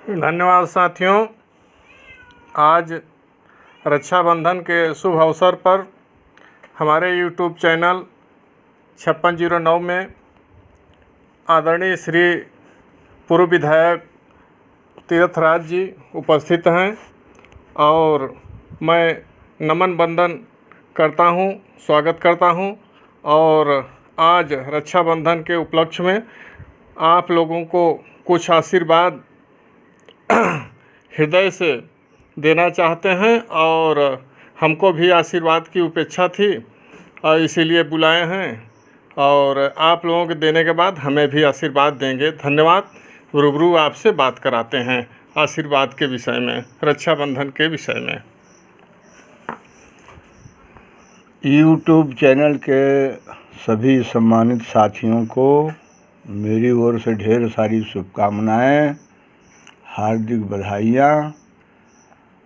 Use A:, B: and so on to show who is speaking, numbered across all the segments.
A: धन्यवाद साथियों। आज रक्षाबंधन के शुभ अवसर पर हमारे YouTube चैनल 5609 में आदरणीय श्री पूर्व विधायक तीर्थराज जी उपस्थित हैं और मैं नमन बंदन करता हूं, स्वागत करता हूं। और आज रक्षाबंधन के उपलक्ष्य में आप लोगों को कुछ आशीर्वाद हृदय से देना चाहते हैं और हमको भी आशीर्वाद की अपेक्षा थी और इसीलिए बुलाए हैं और आप लोगों के देने के बाद हमें भी आशीर्वाद देंगे। धन्यवाद। रूबरू आपसे बात कराते हैं आशीर्वाद के विषय में, रक्षाबंधन के विषय में।
B: यूट्यूब चैनल के सभी सम्मानित साथियों को मेरी ओर से ढेर सारी शुभकामनाएं, हार्दिक बधाइयाँ।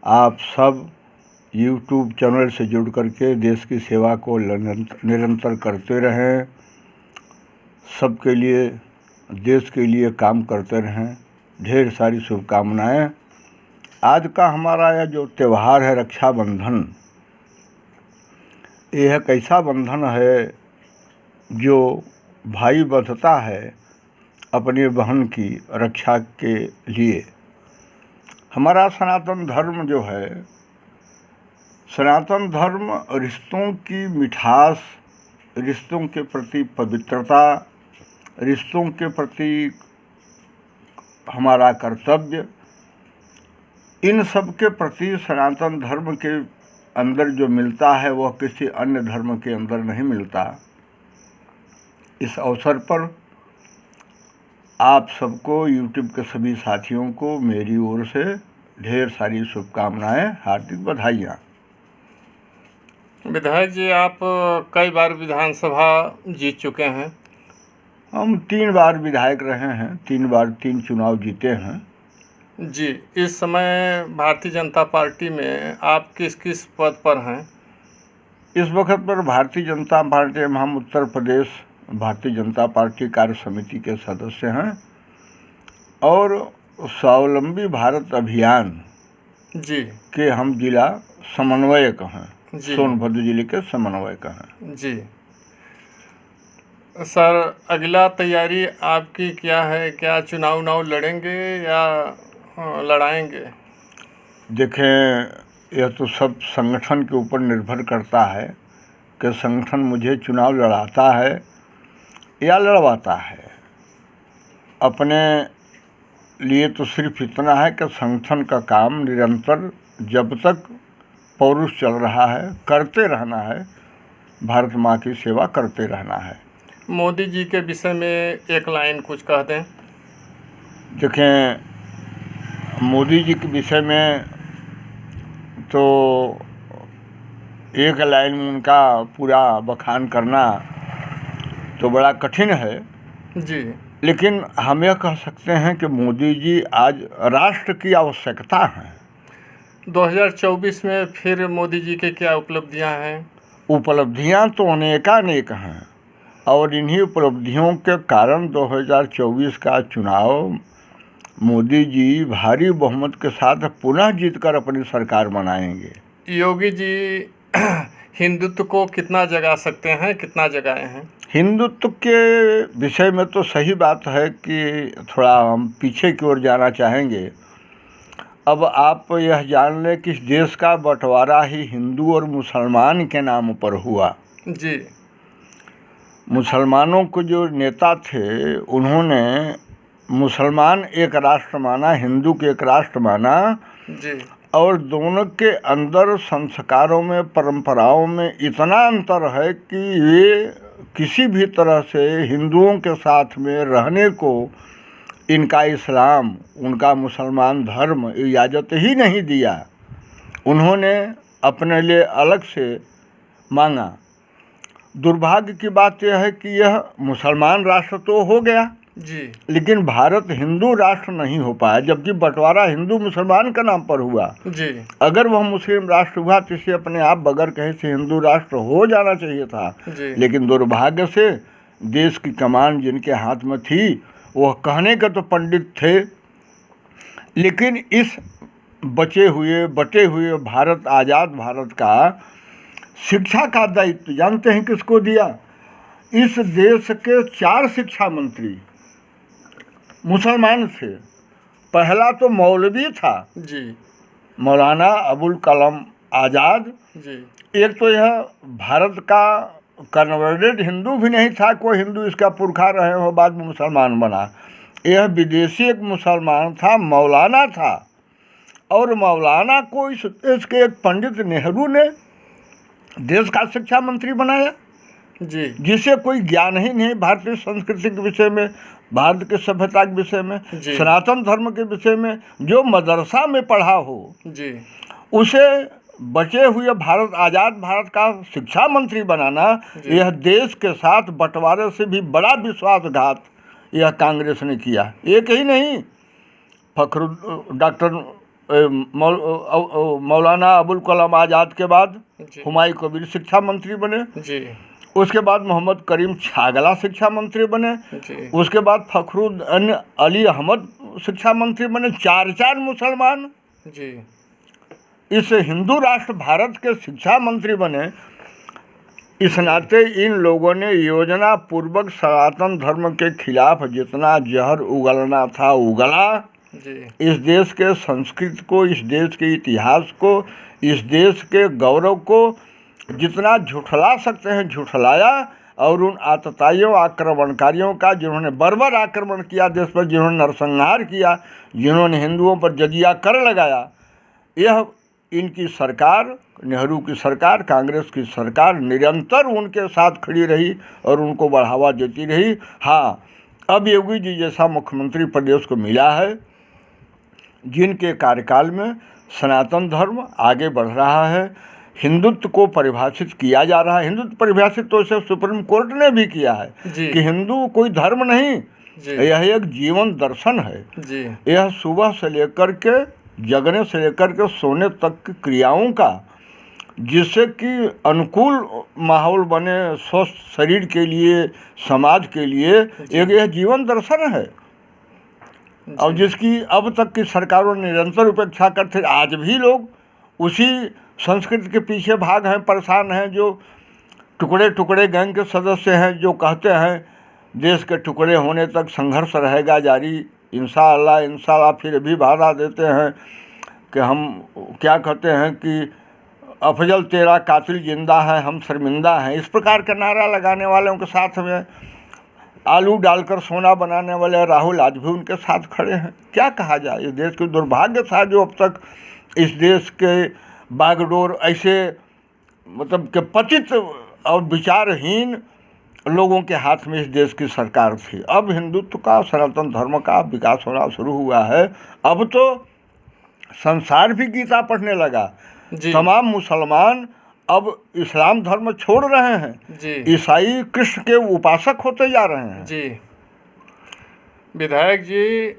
B: आप सब यूट्यूब चैनल से जुड़ करके देश की सेवा को निरंतर करते रहें, सबके लिए, देश के लिए काम करते रहें। ढेर सारी शुभकामनाएं। आज का हमारा यह जो त्यौहार है रक्षाबंधन, यह एक ऐसा बंधन है जो भाई बंधता है अपनी बहन की रक्षा के लिए। हमारा सनातन धर्म जो है, सनातन धर्म रिश्तों की मिठास, रिश्तों के प्रति पवित्रता, रिश्तों के प्रति हमारा कर्तव्य, इन सब के प्रति सनातन धर्म के अंदर जो मिलता है वह किसी अन्य धर्म के अंदर नहीं मिलता। इस अवसर पर आप सबको, यूट्यूब के सभी साथियों को मेरी ओर से ढेर सारी शुभकामनाएं, हार्दिक बधाइयाँ।
A: विधायक जी, आप कई बार विधानसभा जीत चुके हैं।
B: हम 3 बार विधायक रहे हैं, 3 बार 3 चुनाव जीते हैं
A: जी। इस समय भारतीय जनता पार्टी में आप किस किस पद पर हैं?
B: इस वक्त पर भारतीय जनता पार्टी में हम उत्तर प्रदेश भारतीय जनता पार्टी कार्य समिति के सदस्य हैं और स्वावलंबी भारत अभियान
A: जी
B: के हम जिला समन्वयक हैं,
A: सोनभद्र
B: जिले के समन्वयक हैं
A: जी। सर, अगला तैयारी आपकी क्या है? क्या चुनाव लड़ेंगे या लड़ाएंगे?
B: देखें, यह तो सब संगठन के ऊपर निर्भर करता है कि संगठन मुझे चुनाव लड़ाता है या लड़वाता है। अपने लिए तो सिर्फ इतना है कि संगठन का काम निरंतर जब तक पौरुष चल रहा है करते रहना है, भारत माँ की सेवा करते रहना है।
A: मोदी जी के विषय में एक लाइन कुछ कह दें।
B: देखें, मोदी जी के विषय में तो एक लाइन में उनका पूरा बखान करना तो बड़ा कठिन है
A: जी,
B: लेकिन हम यह कह सकते हैं कि मोदी जी आज राष्ट्र की आवश्यकता है।
A: 2024 में फिर मोदी जी के क्या उपलब्धियां हैं?
B: उपलब्धियां तो अनेकानेक हैं और इन्हीं उपलब्धियों के कारण 2024 का चुनाव मोदी जी भारी बहुमत के साथ पुनः जीतकर अपनी सरकार बनाएंगे।
A: योगी जी हिंदुत्व को कितना जगा सकते हैं, कितना जगाए हैं?
B: हिंदुत्व के विषय में तो सही बात है कि थोड़ा हम पीछे की ओर जाना चाहेंगे। अब आप यह जान लें कि इस देश का बंटवारा ही हिंदू और मुसलमान के नाम पर हुआ
A: जी।
B: मुसलमानों को जो नेता थे उन्होंने मुसलमान एक राष्ट्र माना, हिंदू के एक राष्ट्र माना
A: जी।
B: और दोनों के अंदर संस्कारों में, परंपराओं में इतना अंतर है कि ये किसी भी तरह से हिंदुओं के साथ में रहने को इनका इस्लाम, उनका मुसलमान धर्म इजाज़त ही नहीं दिया। उन्होंने अपने लिए अलग से मांगा। दुर्भाग्य की बात यह है कि यह मुसलमान राष्ट्र तो हो गया
A: जी,
B: लेकिन भारत हिंदू राष्ट्र नहीं हो पाया, जबकि बंटवारा हिंदू मुसलमान का नाम पर हुआ
A: जी।
B: अगर वह मुस्लिम राष्ट्र हुआ तो इसे अपने आप बगैर कहे से हिंदू राष्ट्र हो जाना चाहिए था
A: जी।
B: लेकिन दुर्भाग्य से देश की कमान जिनके हाथ में थी वह कहने के तो पंडित थे लेकिन इस बचे हुए भारत, आज़ाद भारत का शिक्षा का दायित्व जानते हैं किसको दिया? इस देश के 4 शिक्षा मंत्री मुसलमान थे। पहला तो मौलवी था
A: जी,
B: मौलाना अबुल कलाम आज़ाद
A: जी,
B: एक तो यह भारत का कन्वर्टेड हिंदू भी नहीं था, कोई हिंदू इसका पुरखा रहे हो बाद में मुसलमान बना। यह विदेशी एक मुसलमान था, मौलाना था, और मौलाना को इस देश के एक पंडित नेहरू ने देश का शिक्षा मंत्री बनाया,
A: जी,
B: जिसे कोई ज्ञान ही नहीं भारतीय संस्कृति के विषय में, भारत के सभ्यता के विषय में,
A: जी।
B: सनातन धर्म के विषय में। जो मदरसा में पढ़ा हो
A: जी,
B: उसे बचे हुए भारत, आज़ाद भारत का शिक्षा मंत्री बनाना,
A: जी।
B: यह देश के साथ बंटवारे से भी बड़ा विश्वासघात यह कांग्रेस ने किया। एक ही नहीं, डॉक्टर मौलाना अबुल कलाम आज़ाद के बाद
A: जी,
B: हुमायूं कबीर शिक्षा मंत्री बने,
A: जी,
B: उसके बाद मोहम्मद करीम छागला शिक्षा मंत्री बने,
A: जी,
B: उसके बाद फखरुद्दीन अली अहमद शिक्षा मंत्री बने। 4 मुसलमान
A: जी,
B: इस हिंदू राष्ट्र भारत के शिक्षा मंत्री बने। इस नाते इन लोगों ने योजना पूर्वक सनातन धर्म के खिलाफ जितना जहर उगलना था उगला।
A: जी,
B: इस देश के संस्कृति को, इस देश के इतिहास को, इस देश के गौरव को जितना झुठला सकते हैं झुठलाया, और उन आतताइयों, आक्रमणकारियों का जिन्होंने बर्बर आक्रमण किया देश पर, जिन्होंने नरसंहार किया, जिन्होंने हिंदुओं पर जजिया कर लगाया, यह इनकी सरकार, नेहरू की सरकार, कांग्रेस की सरकार निरंतर उनके साथ खड़ी रही और उनको बढ़ावा देती रही। हाँ, अब योगी जी जैसा मुख्यमंत्री प्रदेश को मिला है, जिनके कार्यकाल में सनातन धर्म आगे बढ़ रहा है, हिंदुत्व को परिभाषित किया जा रहा है। हिंदुत्व परिभाषित तो इसे सुप्रीम कोर्ट ने भी किया है
A: जी,
B: कि हिंदू कोई धर्म नहीं,
A: जी,
B: यह एक जीवन दर्शन है।
A: जी,
B: यह सुबह से लेकर के जगने से लेकर के सोने तक की क्रियाओं का, जिससे कि अनुकूल माहौल बने स्वस्थ शरीर के लिए, समाज के लिए, एक यह जीवन दर्शन है। और जिसकी अब तक की सरकारों ने निरंतर उपेक्षा करते, आज भी लोग उसी संस्कृति के पीछे भाग हैं, परेशान हैं। जो टुकड़े टुकड़े गैंग के सदस्य हैं, जो कहते हैं देश के टुकड़े होने तक संघर्ष रहेगा जारी, इंशाअल्लाह, फिर भी वादा देते हैं कि हम क्या कहते हैं कि अफजल तेरा कातिल जिंदा है, हम शर्मिंदा हैं। इस प्रकार का नारा लगाने वालों के साथ में आलू डालकर सोना बनाने वाले राहुल आज भी उनके साथ खड़े हैं। क्या कहा जाए, इस देश के दुर्भाग्य था जो अब तक इस देश के बागडोर ऐसे मतलब कि पतित और विचारहीन लोगों के हाथ में इस देश की सरकार थी। अब हिंदुत्व का, सनातन धर्म का विकास होना शुरू हुआ है। अब तो संसार भी गीता पढ़ने लगा। तमाम मुसलमान अब इस्लाम धर्म छोड़ रहे हैं जी। ईसाई कृष्ण के उपासक होते जा रहे हैं
A: जी। विधायक जी,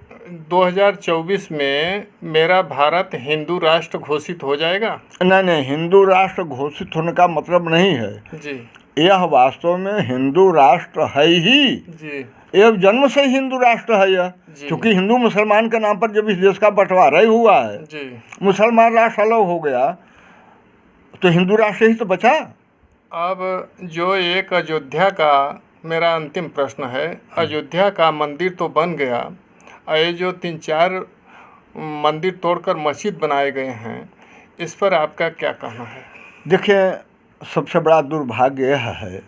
A: 2024 में मेरा भारत हिंदू राष्ट्र घोषित हो जाएगा?
B: नहीं, हिंदू राष्ट्र घोषित होने का मतलब नहीं है
A: जी।
B: यह वास्तव में हिंदू राष्ट्र है ही जी। यह जन्म से हिंदू राष्ट्र है यह, क्योंकि हिंदू मुसलमान के नाम पर जब इस देश का बंटवारा ही हुआ है जी। मुसलमान राष्ट्र अलग हो गया तो हिंदू राष्ट्र ही तो बचा।
A: अब जो एक अयोध्या का मेरा अंतिम प्रश्न है, अयोध्या का मंदिर तो बन गया, ये जो 3-4 मंदिर तोड़कर मस्जिद बनाए गए हैं, इस पर आपका क्या कहना है?
B: देखिए, सबसे बड़ा दुर्भाग्य यह है,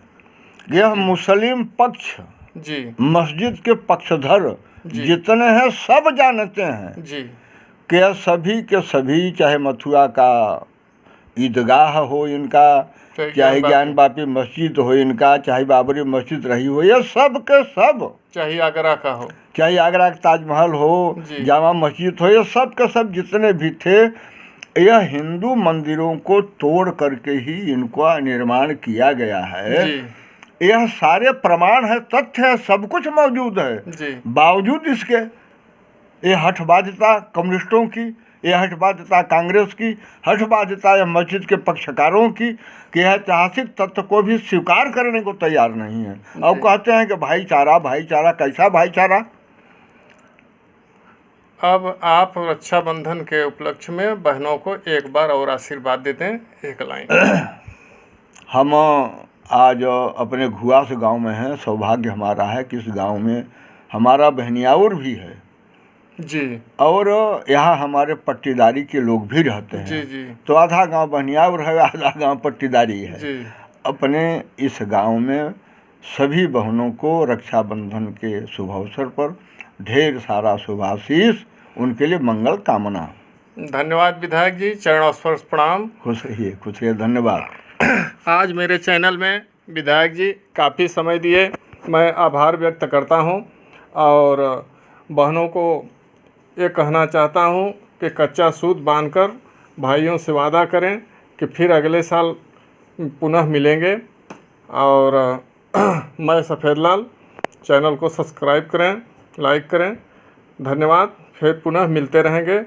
B: यह मुस्लिम पक्ष जी मस्जिद के पक्षधर जितने हैं सब जानते हैं जी कि सभी के सभी, चाहे मथुरा का ईदगाह हो इनका, चाहे ज्ञान बापी मस्जिद हो इनका, चाहे बाबरी मस्जिद रही हो, ये सब के सब,
A: चाहे आगरा का हो,
B: चाहे आगरा का ताजमहल हो, जामा मस्जिद हो, ये सब के सब जितने भी थे, यह हिंदू मंदिरों को तोड़ करके ही इनका निर्माण किया गया है। यह सारे प्रमाण है, तथ्य है, सब कुछ मौजूद है। बावजूद इसके ये हठबाध्यता कम्युनिस्टों की, यह हठबाध्यता कांग्रेस की, हठबाध्यता यह मस्जिद के पक्षकारों की, कि यह ऐतिहासिक तथ्य को भी स्वीकार करने को तैयार नहीं है। अब कहते हैं कि भाईचारा, भाईचारा कैसा भाईचारा?
A: अब आप रक्षाबंधन के उपलक्ष्य में बहनों को एक बार और आशीर्वाद देते हैं, एक लाइन।
B: हम आज अपने घुआस गांव में हैं। सौभाग्य हमारा है कि इस गांव में हमारा बहनियाउर भी है
A: जी
B: और यहाँ हमारे पट्टीदारी के लोग भी रहते हैं।
A: जी जी
B: तो आधा गांव बहनियाउर है, आधा गांव पट्टीदारी है।
A: जी।
B: अपने इस गांव में सभी बहनों को रक्षाबंधन के शुभ अवसर पर ढेर सारा शुभाशीष, उनके लिए मंगल कामना।
A: धन्यवाद विधायक जी, चरण स्पर्श प्रणाम।
B: खुश रहिए, धन्यवाद।
A: आज मेरे चैनल में विधायक जी काफ़ी समय दिए, मैं आभार व्यक्त करता हूं और बहनों को ये कहना चाहता हूं कि कच्चा सूत बांधकर भाइयों से वादा करें कि फिर अगले साल पुनः मिलेंगे। और मैं सफ़ेद लाल, चैनल को सब्सक्राइब करें, लाइक करें। धन्यवाद, फिर पुनः मिलते रहेंगे।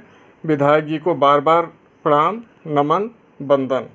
A: विधायक जी को बार बार प्रणाम, नमन, वंदन।